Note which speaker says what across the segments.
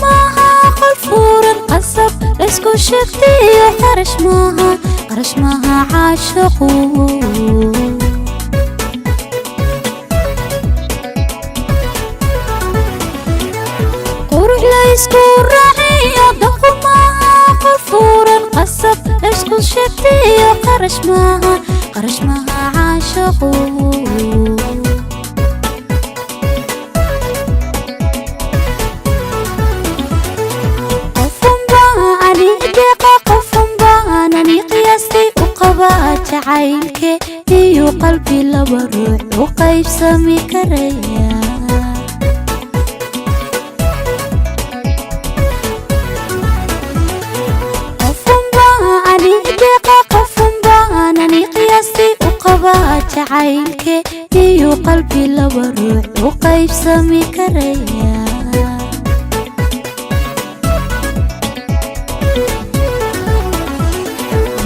Speaker 1: معها قلفور القصب اسكو شكديو قرش معها عاشقو قروح لا يسكو الرعية دقو معها قلفور القصب اسكو شكديو قرش معها عاشقو عينك iyo qalbi laba ruux u qaybsami karaya qofba anani qiyaasti u qaba jacaylke iyo qalbi laba ruux u qaybsami karaya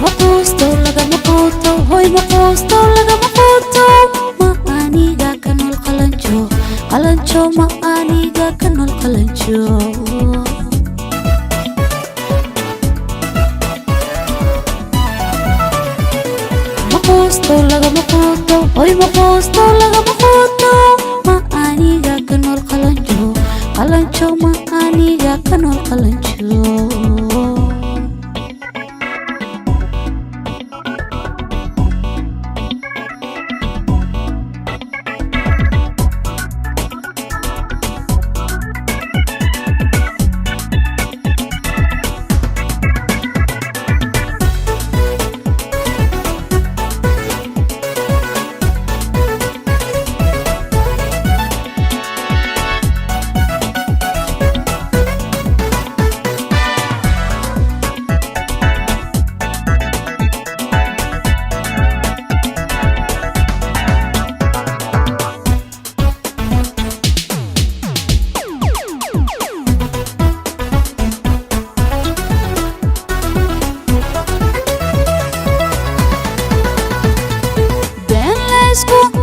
Speaker 1: maquusto laga maquusto hoy maquusto laga maquusto ma aniga kanol qalanjo ma aniga kanol qalanjo maquusto laga maquusto hoy maquusto laga maquusto ma aniga kanol qalanjo ma aniga kanol qalanjo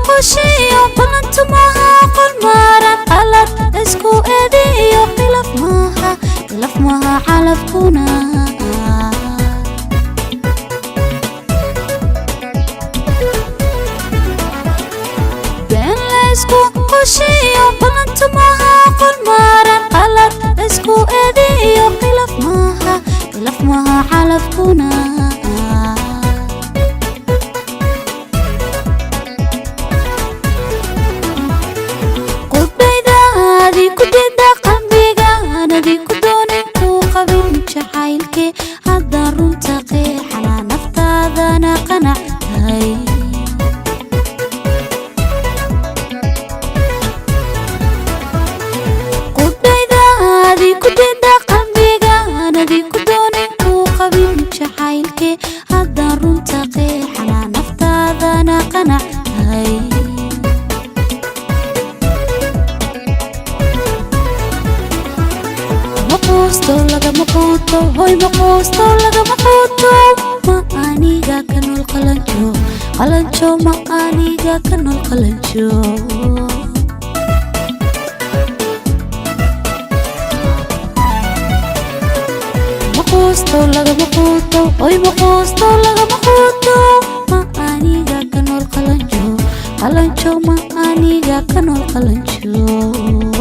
Speaker 1: وشيو بلنت معها قل مارا قلت اسكو ايديو قلف معها علف كنا بين اسكو وشيو بلنت معها قل مارا قلت اسكو ايديو قلف معها علف كنا laga maquusto hoy maquusto laga maquusto ma aniga kanol qalanjo ma aniga kanol qalanjo maquusto laga maquusto hoy maquusto laga maquusto ma aniga kanol qalanjo ma aniga kanol qalanjo